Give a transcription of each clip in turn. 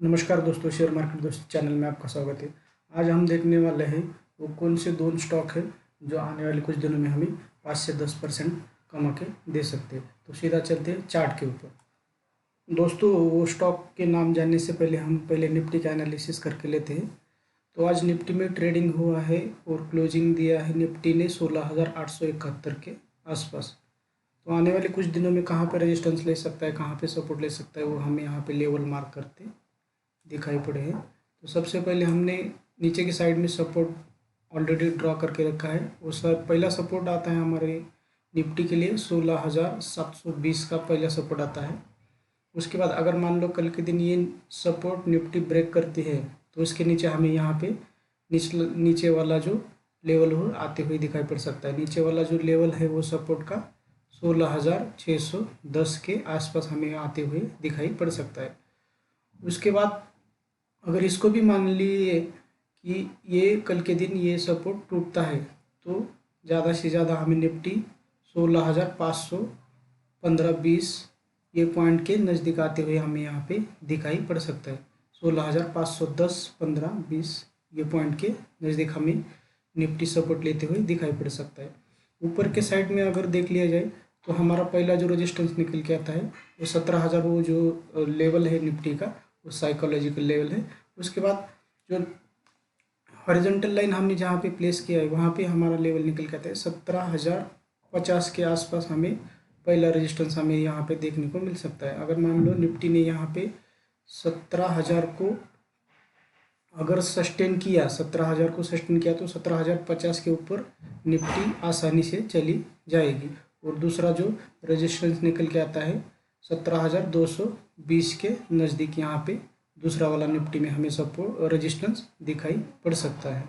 नमस्कार दोस्तों, share market दोस्तों चैनल में आपका स्वागत है। आज हम देखने वाले हैं वो कौन से दो स्टॉक है जो आने वाले कुछ दिनों में हमें 5 से 10% कमा के दे सकते हैं। तो सीधा चलते हैं चार्ट के ऊपर। दोस्तों, वो स्टॉक के नाम जानने से पहले हम निफ्टी का एनालिसिस करके लेते हैं। तो आज निफ्टी में ट्रेडिंग हुआ है और क्लोजिंग दिया है निफ्टी ने 16,871 के आसपास। तो आने वाले कुछ दिनों में कहाँ पर रेजिस्टेंस ले सकता है, कहाँ पे सपोर्ट ले सकता है, वो हमें यहाँ पे लेवल मार्क करते दिखाई पड़े हैं। तो सबसे पहले हमने नीचे की साइड में सपोर्ट ऑलरेडी ड्रॉ करके रखा है। वो सब पहला सपोर्ट आता है हमारे निफ्टी के लिए 16,720 का पहला सपोर्ट आता है। उसके बाद अगर मान लो कल के दिन ये सपोर्ट निफ्टी ब्रेक करती है तो उसके नीचे हमें यहाँ पे नीचे वाला जो लेवल हो आते हुए दिखाई पड़ सकता है। नीचे वाला जो लेवल है वो सपोर्ट का 16,610 के आसपास हमें आते हुए दिखाई पड़ सकता है। उसके बाद अगर इसको भी मान लिए कि ये कल के दिन ये सपोर्ट टूटता है तो ज़्यादा से ज़्यादा हमें निफ्टी 16,515-20 ये पॉइंट के नज़दीक आते हुए हमें यहाँ पे दिखाई पड़ सकता है। 16,510-15-20 ये पॉइंट के नज़दीक हमें निफ्टी सपोर्ट लेते हुए दिखाई पड़ सकता है। ऊपर के साइड में अगर देख लिया जाए तो हमारा पहला जो रेजिस्टेंस निकल के आता है वो 17,000 वो जो लेवल है निफ्टी का वो साइकोलॉजिकल लेवल है। उसके बाद जो हॉरिजॉन्टल लाइन हमने जहाँ पे प्लेस किया है वहाँ पे हमारा लेवल निकल के आता है 17,050 के आसपास हमें पहला रेजिस्टेंस हमें यहाँ पे देखने को मिल सकता है। अगर मान लो निफ्टी ने यहाँ पे 17,000 को अगर सस्टेन किया 17,000 को सस्टेन किया तो 17,050 के ऊपर निफ्टी आसानी से चली जाएगी। और दूसरा जो रेजिस्टेंस निकल के आता है 17,220 के नज़दीक यहाँ पे दूसरा वाला निफ्टी में हमें सपोर्ट रेजिस्टेंस दिखाई पड़ सकता है।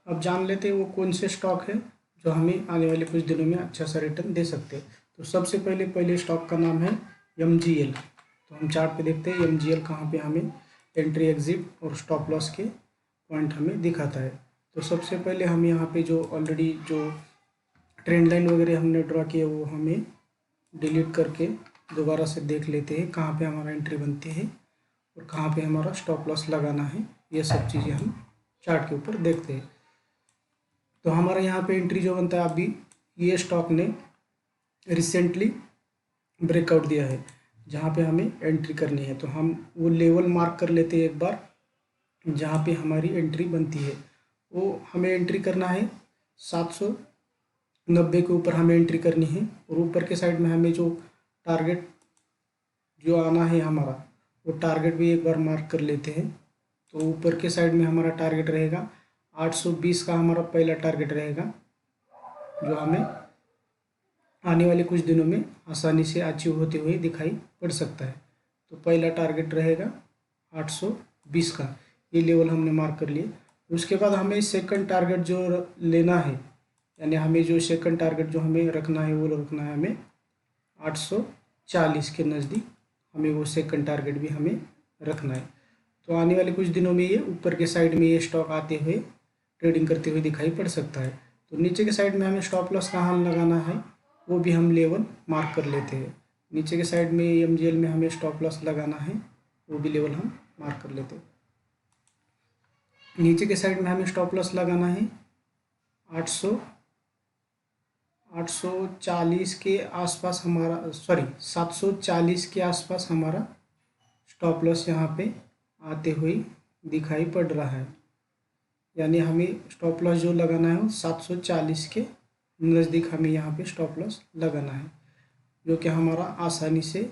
अब जान लेते हैं वो कौन से स्टॉक है जो हमें आने वाले कुछ दिनों में अच्छा सा रिटर्न दे सकते हैं। तो सबसे पहले स्टॉक का नाम है MGL। तो हम चार्ट पे देखते हैं MGL कहाँ पे हमें एंट्री एग्जिट और स्टॉप लॉस के पॉइंट हमें दिखाता है। तो सबसे पहले हम यहाँ पे जो ऑलरेडी जो ट्रेंड लाइन वगैरह हमने ड्रॉ किया वो हमें डिलीट करके दोबारा से देख लेते हैं कहाँ पे हमारा एंट्री बनती है और कहाँ पे हमारा स्टॉप लॉस लगाना है। ये सब चीज़ें हम चार्ट के ऊपर देखते हैं। तो हमारा यहाँ पे एंट्री जो बनता है अभी ये स्टॉक ने रिसेंटली ब्रेकआउट दिया है जहाँ पे हमें एंट्री करनी है। तो हम वो लेवल मार्क कर लेते हैं एक बार जहाँ पे हमारी एंट्री बनती है। वो हमें एंट्री करना है 790 के ऊपर हमें एंट्री करनी है। और ऊपर के साइड में हमें जो टारगेट जो आना है हमारा वो टारगेट भी एक बार मार्क कर लेते हैं। तो ऊपर के साइड में हमारा टारगेट रहेगा 820 का हमारा पहला टारगेट रहेगा जो हमें आने वाले कुछ दिनों में आसानी से अचीव होते हुए दिखाई पड़ सकता है। तो पहला टारगेट रहेगा 820 का, ये लेवल हमने मार्क कर लिए। उसके बाद हमें सेकंड टारगेट जो लेना है यानी हमें जो सेकंड टारगेट जो हमें रखना है वो रखना है हमें 840 के नज़दीक हमें वो सेकंड टारगेट भी हमें रखना है। तो आने वाले कुछ दिनों में ये ऊपर के साइड में ये स्टॉक आते हुए ट्रेडिंग करते हुए दिखाई पड़ सकता है। तो नीचे के साइड में हमें स्टॉप लॉस कहाँ लगाना है वो भी हम लेवल मार्क कर लेते हैं। नीचे के साइड में MGL में हमें स्टॉप लॉस लगाना है वो भी लेवल हम मार्क कर लेते हैं। नीचे के साइड में हमें स्टॉप लॉस लगाना है 840 के आसपास हमारा 740 के आसपास हमारा स्टॉप लॉस यहाँ पे आते हुए दिखाई पड़ रहा है। यानी हमें स्टॉप लॉस जो लगाना है वो 740 के नज़दीक हमें यहाँ पे स्टॉप लॉस लगाना है जो कि हमारा आसानी से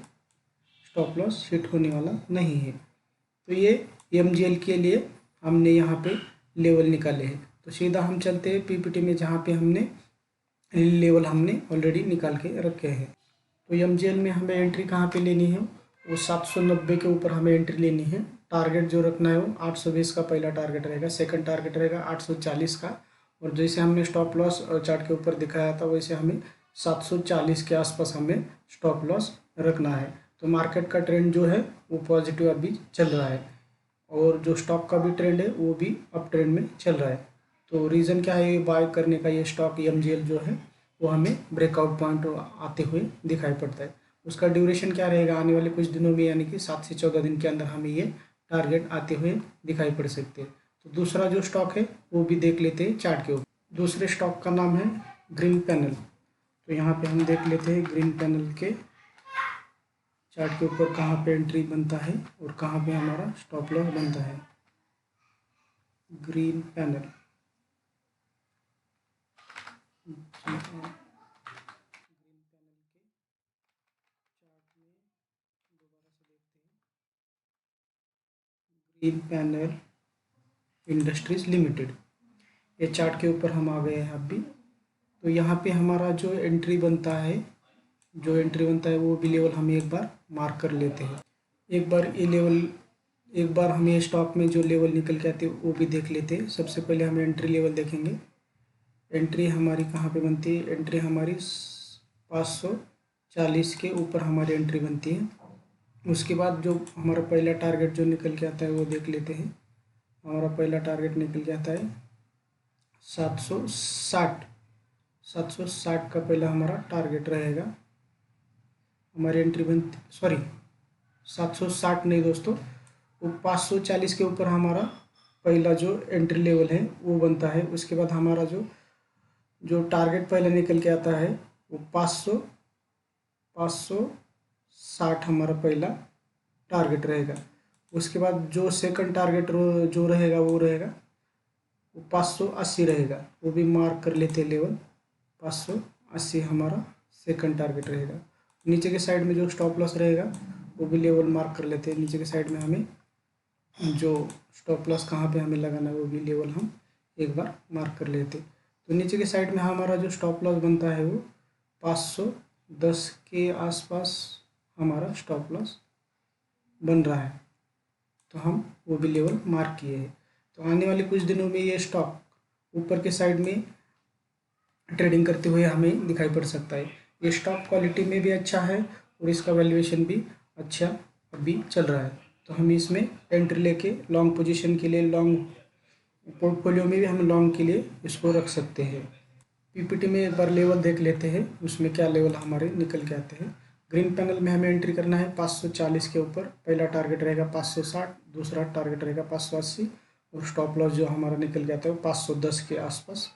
स्टॉप लॉस हिट होने वाला नहीं है। तो ये MGL के लिए हमने यहाँ पे लेवल निकाले हैं। तो सीधा हम चलते हैं PPT में जहाँ पे हमने लेवल हमने ऑलरेडी निकाल के रखे हैं। तो MGL में हमें एंट्री कहाँ पे लेनी है वो 790 के ऊपर हमें एंट्री लेनी है। टारगेट जो रखना है वो 820 का पहला टारगेट रहेगा, सेकंड टारगेट रहेगा 840 का। और जैसे हमने स्टॉप लॉस चार्ट के ऊपर दिखाया था वैसे हमें 740 के आसपास हमें स्टॉप लॉस रखना है। तो मार्केट का ट्रेंड जो है वो पॉजिटिव अभी चल रहा है और जो स्टॉक का भी ट्रेंड है वो भी अप ट्रेंड में चल रहा है। तो रीज़न क्या है ये बाय करने का, ये स्टॉक MGL जो है वो हमें ब्रेकआउट पॉइंट आते हुए दिखाई पड़ता है। उसका ड्यूरेशन क्या रहेगा आने वाले कुछ दिनों में, यानी कि 7 से 14 दिन के अंदर हमें ये टारगेट आते हुए दिखाई पड़ सकते हैं। तो दूसरा जो स्टॉक है वो भी देख लेते हैं चार्ट के ऊपर। दूसरे स्टॉक का नाम है ग्रीन पैनल। तो यहाँ पे हम देख लेते हैं ग्रीन पैनल के चार्ट के ऊपर कहाँ पे एंट्री बनता है और कहाँ पे हमारा स्टॉप लॉस बनता है। Green panel green panel industries limited, ये चार्ट के ऊपर हम आ गए हैं अभी। तो यहाँ पे हमारा जो एंट्री बनता है वो भी लेवल हम एक बार मार्क कर लेते हैं। एक बार हम ये स्टॉक में जो लेवल निकल के आते हैं वो भी देख लेते हैं। सबसे पहले हम एंट्री लेवल देखेंगे। एंट्री हमारी कहाँ पे बनती है? एंट्री हमारी 540 के ऊपर हमारी एंट्री बनती है। उसके बाद जो हमारा पहला टारगेट जो निकल के आता है वो देख लेते हैं। हमारा पहला टारगेट निकल के आता है 760 का पहला हमारा टारगेट रहेगा। हमारी एंट्री बनती, सॉरी 760 नहीं दोस्तों, वो 540 के ऊपर हमारा पहला जो एंट्री लेवल है वो बनता है। उसके बाद हमारा जो टारगेट पहले निकल के आता है वो 560 हमारा पहला टारगेट रहेगा। उसके बाद जो सेकंड टारगेट जो रहेगा वो 580 रहेगा। वो भी मार्क कर लेते हैं लेवल। 580 हमारा सेकंड टारगेट रहेगा। नीचे के साइड में जो स्टॉप लॉस रहेगा वो भी लेवल मार्क कर लेते हैं। नीचे के साइड में हमें जो स्टॉप लॉस कहाँ पे हमें लगाना है वो भी लेवल हम एक बार मार्क कर लेते हैं। तो नीचे के साइड में हमारा जो स्टॉप लॉस बनता है वो 510 के आसपास हमारा स्टॉप लॉस बन रहा है। तो हम वो भी लेवल मार्क किए हैं। तो आने वाले कुछ दिनों में ये स्टॉक ऊपर के साइड में ट्रेडिंग करते हुए हमें दिखाई पड़ सकता है। ये स्टॉक क्वालिटी में भी अच्छा है और इसका वैल्यूएशन भी अच्छा अभी चल रहा है। तो हम इसमें एंट्री लेके लॉन्ग पोजीशन के लिए, लॉन्ग पोर्टफोलियो में भी हम लॉन्ग के लिए इसको रख सकते हैं। पीपीटी में एक बार लेवल देख लेते हैं, उसमें क्या लेवल हमारे निकल के आते हैं। ग्रीन पैनल में हमें एंट्री करना है 540 के ऊपर। पहला टारगेट रहेगा 560, दूसरा टारगेट रहेगा 580 और स्टॉप लॉस जो हमारा निकल के आता है वो 510 के आसपास।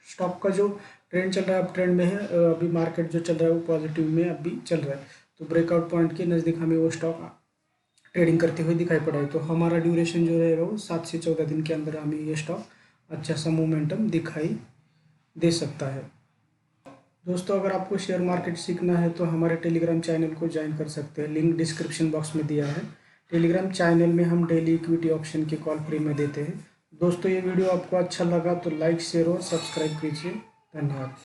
स्टॉक का जो ट्रेंड चल रहा है अब ट्रेंड में है। अभी मार्केट जो चल रहा है वो पॉजिटिव में अभी चल रहा है। तो ब्रेकआउट पॉइंट के नज़दीक हमें वो स्टॉक ट्रेडिंग करते हुए दिखाई पड़ा है। तो हमारा ड्यूरेशन जो रहेगा वो 7 से 14 दिन के अंदर हमें ये स्टॉक अच्छा सा मोमेंटम दिखाई दे सकता है। दोस्तों अगर आपको शेयर मार्केट सीखना है तो हमारे टेलीग्राम चैनल को ज्वाइन कर सकते हैं। लिंक डिस्क्रिप्शन बॉक्स में दिया है। टेलीग्राम चैनल में हम डेली इक्विटी ऑप्शन के कॉल फ्री में देते हैं। दोस्तों ये वीडियो आपको अच्छा लगा तो लाइक, शेयर और सब्सक्राइब कीजिए। धन्यवाद।